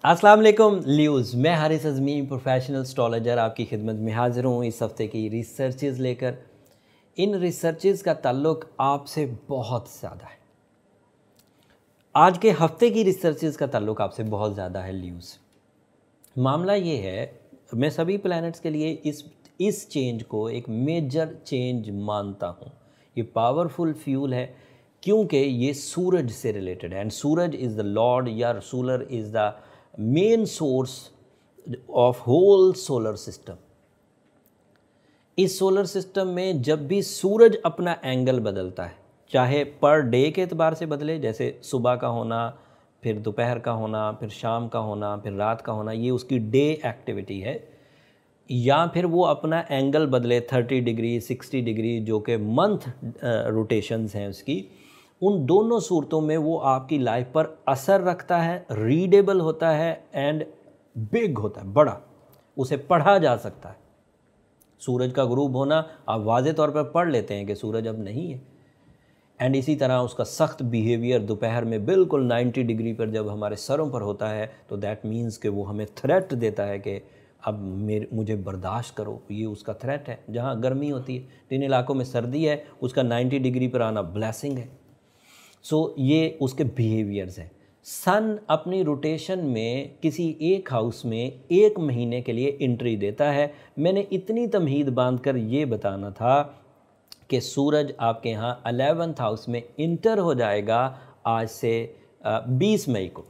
अस्सलाम वालेकुम ल्यूज़, मैं हारिस अज़मी प्रोफेशनल एस्ट्रोलॉजर आपकी खिदमत में हाज़िर हूँ इस हफ़्ते की रिसर्चेज़ लेकर। इन रिसर्चेज़ का ताल्लुक़ आपसे बहुत ज़्यादा है। आज के हफ़्ते की रिसर्चेज़ का ताल्लुक़ आपसे बहुत ज़्यादा है ल्यूज़। मामला ये है, मैं सभी प्लैनेट्स के लिए इस चेंज को एक मेजर चेंज मानता हूँ। ये पावरफुल फ्यूल है क्योंकि ये सूरज से रिलेटेड है एंड सूरज इज़ द लॉर्ड या solar is the main source of whole solar system. इस सोलर सिस्टम में जब भी सूरज अपना एंगल बदलता है, चाहे पर डे के एतबार से बदले, जैसे सुबह का होना, फिर दोपहर का होना, फिर शाम का होना, फिर रात का होना, ये उसकी डे एक्टिविटी है, या फिर वो अपना एंगल बदले 30 डिग्री 60 डिग्री जो कि मंथ रोटेशंस हैं उसकी, उन दोनों सूरतों में वो आपकी लाइफ पर असर रखता है, रीडेबल होता है एंड बिग होता है, बड़ा, उसे पढ़ा जा सकता है। सूरज का गुरूब होना आप वाज़े तौर पर पढ़ लेते हैं कि सूरज अब नहीं है, एंड इसी तरह उसका सख्त बिहेवियर दोपहर में बिल्कुल 90 डिग्री पर जब हमारे सरों पर होता है तो दैट मीन्स कि वो हमें थ्रेट देता है कि अब मुझे बर्दाश्त करो, ये उसका थ्रेट है। जहाँ गर्मी होती है, जिन इलाकों में सर्दी है, उसका 90 डिग्री पर आना ब्लेसिंग है। सो ये उसके बिहेवियर्स हैं। सन अपनी रोटेशन में किसी एक हाउस में एक महीने के लिए एंट्री देता है। मैंने इतनी तमहीद बांध कर ये बताना था कि सूरज आपके यहाँ 11th हाउस में इंटर हो जाएगा आज से 20 मई को।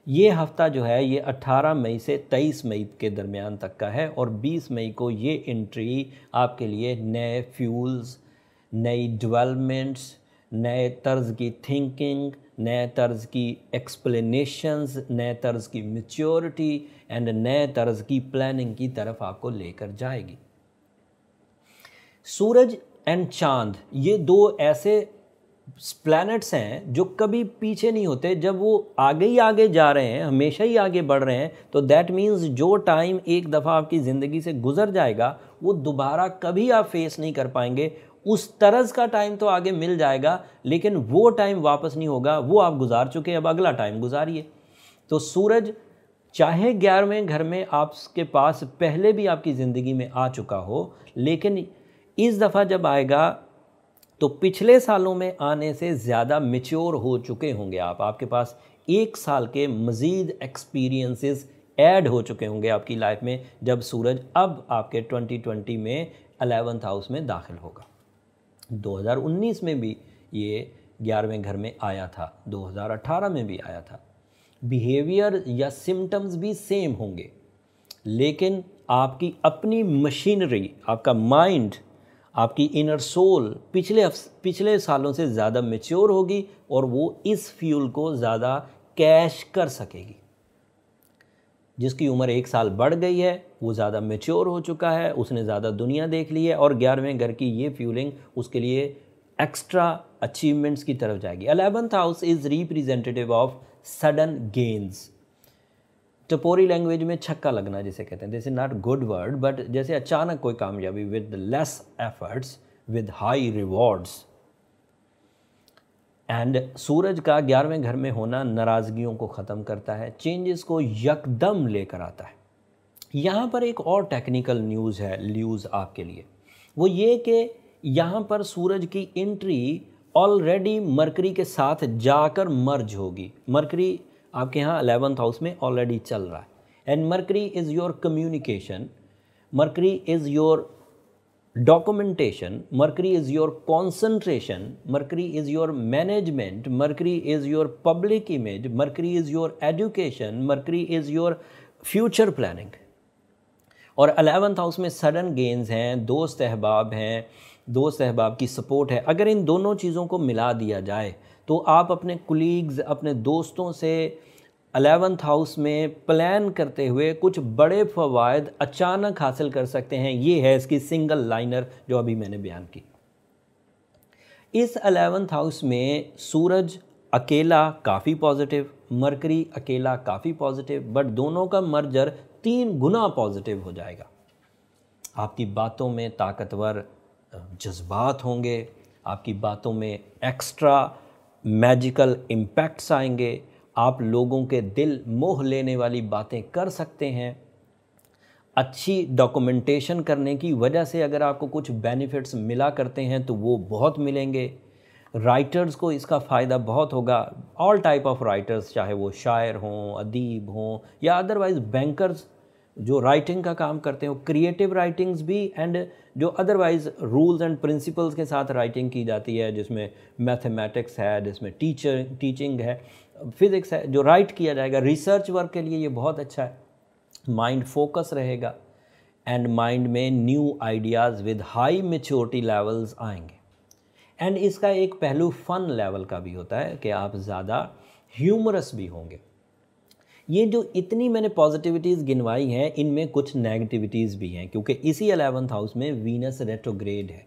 ये हफ़्ता जो है ये 18 मई से 23 मई के दरमियान तक का है और 20 मई को ये एंट्री आपके लिए नए फ्यूल्स, नई डेवलपमेंट्स, नए तर्ज की थिंकिंग, नए तर्ज की एक्सप्लेनेशंस, नए तर्ज की मैच्योरिटी एंड नए तर्ज की प्लानिंग की तरफ आपको लेकर जाएगी। सूरज एंड चांद ये दो ऐसे प्लैनेट्स हैं जो कभी पीछे नहीं होते। जब वो आगे ही आगे जा रहे हैं, हमेशा ही आगे बढ़ रहे हैं, तो दैट मीन्स जो टाइम एक दफ़ा आपकी ज़िंदगी से गुजर जाएगा वो दोबारा कभी आप फेस नहीं कर पाएंगे। उस तरज का टाइम तो आगे मिल जाएगा लेकिन वो टाइम वापस नहीं होगा, वो आप गुजार चुके, अब अगला टाइम गुजारिए। तो सूरज चाहे 11वें घर में आपके पास पहले भी आपकी ज़िंदगी में आ चुका हो, लेकिन इस दफ़ा जब आएगा तो पिछले सालों में आने से ज़्यादा मैच्योर हो चुके होंगे आपके पास 1 साल के मज़ीद एक्सपीरियंसेस ऐड हो चुके होंगे आपकी लाइफ में जब सूरज अब आपके 2020 में 11th हाउस में दाखिल होगा। 2019 में भी ये 11वें घर में आया था, 2018 में भी आया था। बिहेवियर या सिम्टम्स भी सेम होंगे, लेकिन आपकी अपनी मशीनरी, आपका माइंड, आपकी इनर सोल पिछले सालों से ज़्यादा मैच्योर होगी और वो इस फ्यूल को ज़्यादा कैश कर सकेगी। जिसकी उम्र 1 साल बढ़ गई है वो ज़्यादा मैच्योर हो चुका है, उसने ज़्यादा दुनिया देख ली है और 11वें घर की ये फ्यूलिंग उसके लिए एक्स्ट्रा अचीवमेंट्स की तरफ जाएगी। 11th house is representative of sudden gains. टपोरी लैंग्वेज में छक्का लगना जिसे कहते हैं, this is not good word, but जैसे अचानक कोई कामयाबी with less efforts with high rewards. And सूरज का 11वें घर में होना नाराज़गियों को ख़त्म करता है, चेंजेस को यकदम लेकर आता है। यहाँ पर एक और टेक्निकल न्यूज़ है ल्यूज़ आपके लिए, वो ये कि यहाँ पर सूरज की एंट्री ऑलरेडी मरकरी के साथ जाकर मर्ज होगी। मरकरी आपके यहाँ 11th हाउस में ऑलरेडी चल रहा है and mercury is your communication, mercury is your documentation, mercury is your concentration, mercury is your management, mercury is your public image, mercury is your education, mercury is your future planning. और 11th house में sudden gains हैं, दोस्त अहबाब हैं, दोस्त अहबाब की support है। अगर इन दोनों चीज़ों को मिला दिया जाए तो आप अपने कुलीग्स, अपने दोस्तों से 11th हाउस में प्लान करते हुए कुछ बड़े फ़वायद अचानक हासिल कर सकते हैं। ये है इसकी सिंगल लाइनर जो अभी मैंने बयान की। इस 11th हाउस में सूरज अकेला काफ़ी पॉजिटिव, मरकरी अकेला काफ़ी पॉजिटिव, बट दोनों का मर्जर 3 गुना पॉजिटिव हो जाएगा। आपकी बातों में ताकतवर जज्बात होंगे, आपकी बातों में एक्स्ट्रा मैजिकल इम्पैक्ट्स आएंगे आप लोगों के दिल मोह लेने वाली बातें कर सकते हैं। अच्छी डॉक्यूमेंटेशन करने की वजह से अगर आपको कुछ बेनिफिट्स मिला करते हैं तो वो बहुत मिलेंगे। राइटर्स को इसका फ़ायदा बहुत होगा, ऑल टाइप ऑफ राइटर्स, चाहे वो शायर हों, अदीब हों या अदरवाइज़ बैंकर्स जो राइटिंग का काम करते हो, क्रिएटिव राइटिंग्स भी, एंड जो अदरवाइज़ रूल्स एंड प्रिंसिपल्स के साथ राइटिंग की जाती है, जिसमें मैथमेटिक्स है, जिसमें टीचिंग है, फिज़िक्स है, जो राइट किया जाएगा रिसर्च वर्क के लिए ये बहुत अच्छा है। माइंड फोकस रहेगा एंड माइंड में new ideas with high maturity levels आएंगे। एंड इसका एक पहलू फ़न लेवल का भी होता है कि आप ज़्यादा ह्यूमरस भी होंगे। ये जो इतनी मैंने पॉजिटिविटीज़ गिनवाई हैं, इनमें कुछ नेगेटिविटीज़ भी हैं, क्योंकि इसी 11th हाउस में वीनस रेट्रोग्रेड है।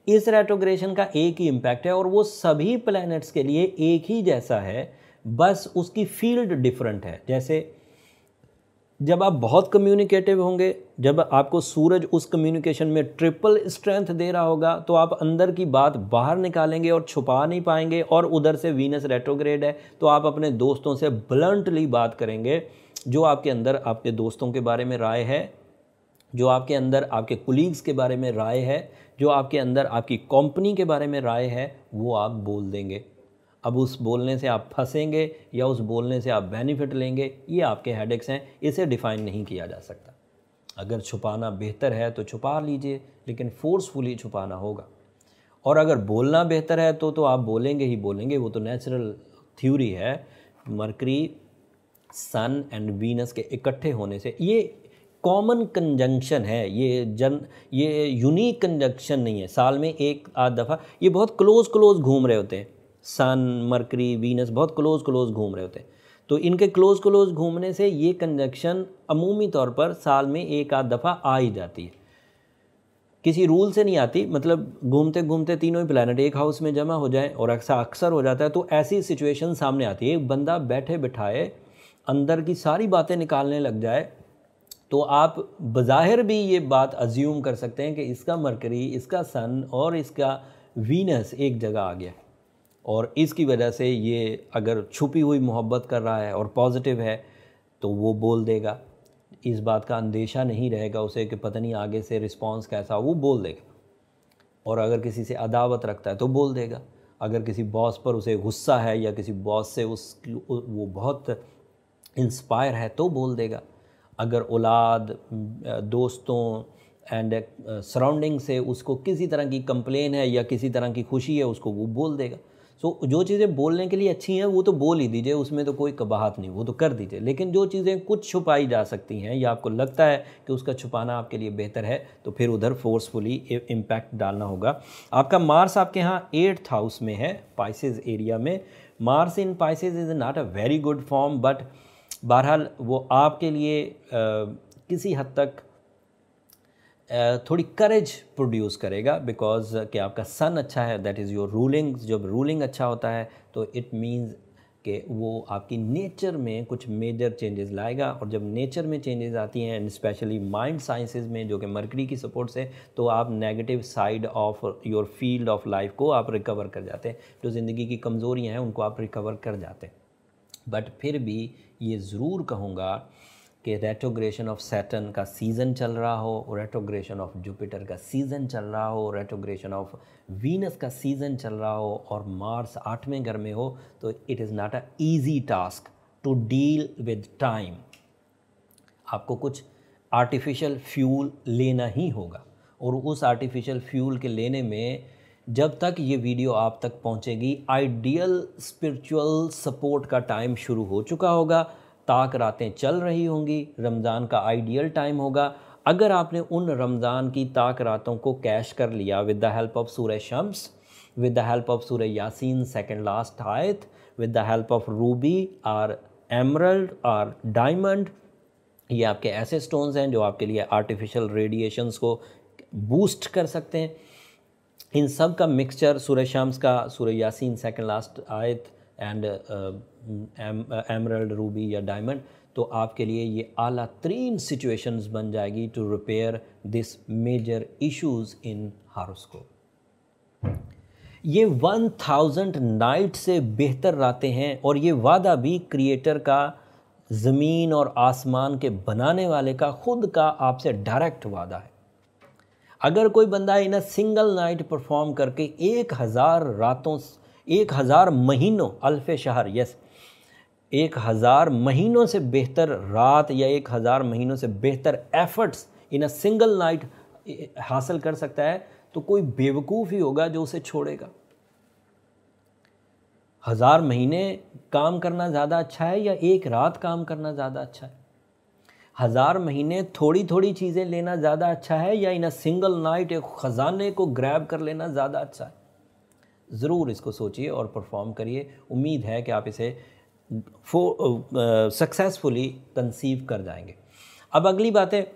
इस रेट्रोग्रेशन का एक ही इम्पैक्ट है और वो सभी प्लैनेट्स के लिए एक ही जैसा है, बस उसकी फील्ड डिफरेंट है। जैसे जब आप बहुत कम्युनिकेटिव होंगे, जब आपको सूरज उस कम्युनिकेशन में ट्रिपल स्ट्रेंथ दे रहा होगा, तो आप अंदर की बात बाहर निकालेंगे और छुपा नहीं पाएंगे। और उधर से वीनस रेट्रोग्रेड है तो आप अपने दोस्तों से ब्लंटली बात करेंगे। जो आपके अंदर आपके दोस्तों के बारे में राय है, जो आपके अंदर आपके कुलीग्स के बारे में राय है, जो आपके अंदर आपकी कंपनी के बारे में राय है, वो आप बोल देंगे। अब उस बोलने से आप फंसेंगे या उस बोलने से आप बेनिफिट लेंगे, ये आपके हेडेक्स हैं, इसे डिफ़ाइन नहीं किया जा सकता। अगर छुपाना बेहतर है तो छुपा लीजिए, लेकिन फोर्सफुली छुपाना होगा। और अगर बोलना बेहतर है तो आप बोलेंगे ही बोलेंगे, वो तो नेचुरल थ्योरी है। मरकरी, सन एंड वीनस के इकट्ठे होने से ये कॉमन कंजंक्शन है, ये यूनिक कंजंक्शन नहीं है। साल में एक आध दफ़ा ये बहुत क्लोज घूम रहे होते हैं। सन, मरकरी, वीनस बहुत क्लोज घूम रहे होते हैं। तो इनके क्लोज घूमने से ये कंजंक्शन अमूमी तौर पर साल में एक आध दफ़ा आ ही जाती है, किसी रूल से नहीं आती। मतलब घूमते घूमते तीनों ही प्लैनेट एक हाउस में जमा हो जाए और अक्सर हो जाता है, तो ऐसी सिचुएशन सामने आती है। एक बंदा बैठे बिठाए अंदर की सारी बातें निकालने लग जाए, तो आप बज़ाहिर भी ये बात अज्यूम कर सकते हैं कि इसका मरकरी, इसका सन और इसका वीनस एक जगह आ गया, और इसकी वजह से ये अगर छुपी हुई मोहब्बत कर रहा है और पॉजिटिव है तो वो बोल देगा। इस बात का अंदेशा नहीं रहेगा उसे कि पता नहीं आगे से रिस्पांस कैसा हो, वो बोल देगा। और अगर किसी से अदावत रखता है तो बोल देगा। अगर किसी बॉस पर उसे गुस्सा है या किसी बॉस से वो बहुत इंस्पायर है तो बोल देगा। अगर औलाद, दोस्तों एंड सराउंडिंग से उसको किसी तरह की कंप्लेन है या किसी तरह की खुशी है, उसको वो बोल देगा। सो जो चीज़ें बोलने के लिए अच्छी हैं वो तो बोल ही दीजिए, उसमें तो कोई कबाहत नहीं, वो तो कर दीजिए। लेकिन जो चीज़ें कुछ छुपाई जा सकती हैं या आपको लगता है कि उसका छुपाना आपके लिए बेहतर है, तो फिर उधर फोर्सफुली इम्पैक्ट डालना होगा। आपका मार्स आपके यहाँ 8th हाउस में है, पाइसेस एरिया में। Mars in Pisces is not a very good form, but बहरहाल वो आपके लिए किसी हद तक थोड़ी करेज प्रोड्यूस करेगा, बिकॉज कि आपका सन अच्छा है, दैट इज़ योर रूलिंग। जब रूलिंग अच्छा होता है तो इट मीन्स कि वो आपकी नेचर में कुछ मेजर चेंजेस लाएगा। और जब नेचर में चेंजेस आती हैं, एंड स्पेशली माइंड साइंसेज में जो कि मरकरी की सपोर्ट से, तो आप negative side of your field of life को आप रिकवर कर जाते हैं। जो ज़िंदगी की कमज़ोरियाँ हैं उनको आप रिकवर कर जाते हैं। बट फिर भी ये ज़रूर कहूँगा कि रेट्रोग्रेशन ऑफ सैटर्न का सीज़न चल रहा हो, रेट्रोग्रेशन ऑफ जुपिटर का सीज़न चल रहा हो, रेट्रोग्रेशन ऑफ वीनस का सीज़न चल रहा हो, और मार्स 8वें घर में हो, तो it is not a easy task to deal with time. आपको कुछ आर्टिफिशियल फ्यूल लेना ही होगा, और उस आर्टिफिशियल फ्यूल के लेने में जब तक ये वीडियो आप तक पहुंचेगी, आइडियल स्पिरिचुअल सपोर्ट का टाइम शुरू हो चुका होगा। ताक रातें चल रही होंगी, रमज़ान का आइडियल टाइम होगा। अगर आपने उन रमज़ान की ताक रातों को कैश कर लिया विद द हेल्प ऑफ सूरह Shams, with the help of सूरह यासीन सेकंड लास्ट आयत, with the help of Ruby और एमरल्ड और डायमंड, ये आपके ऐसे स्टोन्स हैं जो आपके लिए आर्टिफिशियल रेडिएशंस को बूस्ट कर सकते हैं। इन सब का मिक्सचर, सूरह शम्स का, सूरह यासीन सेकंड लास्ट आयत एंड एमरल्ड, रूबी या डायमंड, तो आपके लिए ये आला तरीन सिचुएशंस बन जाएगी to repair this major issues in horoscope. ये 1000 नाइट से बेहतर रातें हैं, और ये वादा भी क्रिएटर का, ज़मीन और आसमान के बनाने वाले का, खुद का आपसे डायरेक्ट वादा है। अगर कोई बंदा इन अ सिंगल नाइट परफॉर्म करके 1000 रातों, 1000 महीनों, अल्फ शहर, यस, 1000 महीनों से बेहतर रात या 1000 महीनों से बेहतर efforts in a single night हासिल कर सकता है, तो कोई बेवकूफ़ ही होगा जो उसे छोड़ेगा। 1000 महीने काम करना ज़्यादा अच्छा है या एक रात काम करना ज़्यादा अच्छा है? 1000 महीने थोड़ी थोड़ी चीज़ें लेना ज़्यादा अच्छा है या इन अ सिंगल नाइट एक ख़जाने को ग्रैब कर लेना ज़्यादा अच्छा है? ज़रूर इसको सोचिए और परफॉर्म करिए। उम्मीद है कि आप इसे सक्सेसफुली कंसीव कर जाएंगे। अब अगली बात है,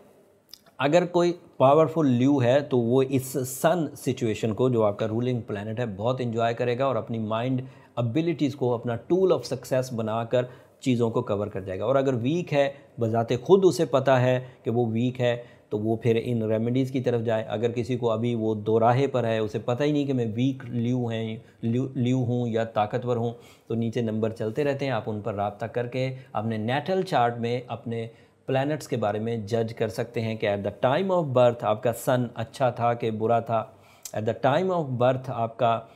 अगर कोई पावरफुल ल्यू है तो वो इस सन सिचुएशन को, जो आपका रूलिंग प्लैनेट है, बहुत इन्जॉय करेगा और अपनी माइंड एबिलिटीज़ को अपना टूल ऑफ सक्सेस बनाकर चीज़ों को कवर कर जाएगा। और अगर वीक है, बजाते खुद उसे पता है कि वो वीक है, तो वो फिर इन रेमेडीज़ की तरफ जाए। अगर किसी को अभी वो दोराहे पर है, उसे पता ही नहीं कि मैं वीक ल्यू हूँ या ताकतवर हूँ, तो नीचे नंबर चलते रहते हैं, आप उन पर रब्ता करके अपने नेटल चार्ट में अपने प्लैनेट्स के बारे में जज कर सकते हैं कि at the time of birth आपका सन अच्छा था कि बुरा था, at the time of birth आपका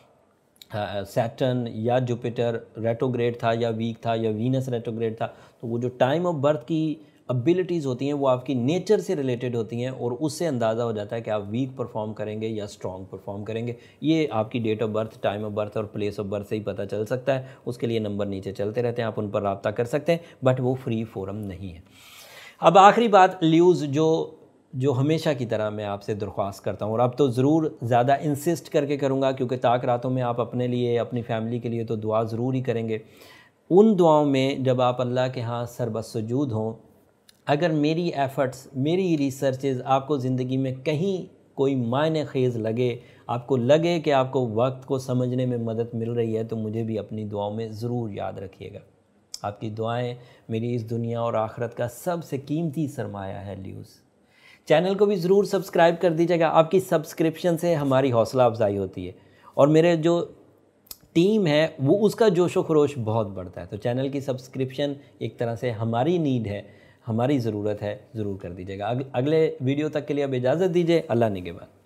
सैटर्न या जुपिटर रेट्रोग्रेड था या वीक था या वीनस रेट्रोग्रेड था। तो वो जो टाइम ऑफ बर्थ की एबिलिटीज़ होती हैं वो आपकी नेचर से रिलेटेड होती हैं, और उससे अंदाज़ा हो जाता है कि आप वीक परफॉर्म करेंगे या स्ट्रॉन्ग परफॉर्म करेंगे। ये आपकी date of birth, time of birth और प्लेस ऑफ बर्थ से ही पता चल सकता है। उसके लिए नंबर नीचे चलते रहते हैं, आप उन पर रब्ता कर सकते हैं, बट वो फ्री फोरम नहीं है। अब आखिरी बात, ल्यूज़ जो हमेशा की तरह मैं आपसे दरख्वास्त करता हूँ, और अब तो ज़रूर ज़्यादा इंसिस्ट करके करूँगा, क्योंकि ताक रातों में आप अपने लिए, अपनी फैमिली के लिए तो दुआ ज़रूर ही करेंगे। उन दुआओं में जब आप अल्लाह के यहाँ सरबसुजूद हों, अगर मेरी एफ़र्ट्स, मेरी रिसर्चेज़ आपको ज़िंदगी में कहीं कोई मायने ख़ेज़ लगे, आपको लगे कि आपको वक्त को समझने में मदद मिल रही है, तो मुझे भी अपनी दुआओं में ज़रूर याद रखिएगा। आपकी दुआएं मेरी इस दुनिया और आखिरत का सबसे कीमती सरमाया है ल्यूज़। चैनल को भी ज़रूर सब्सक्राइब कर दीजिएगा। आपकी सब्सक्रिप्शन से हमारी हौसला अफजाई होती है, और मेरे जो टीम है वो उसका जोश व खरोश बहुत बढ़ता है। तो चैनल की सब्सक्रिप्शन एक तरह से हमारी नीड है, हमारी ज़रूरत है, ज़रूर कर दीजिएगा। अगले वीडियो तक के लिए अब इजाज़त दीजिए। अल्लाह निगहबान।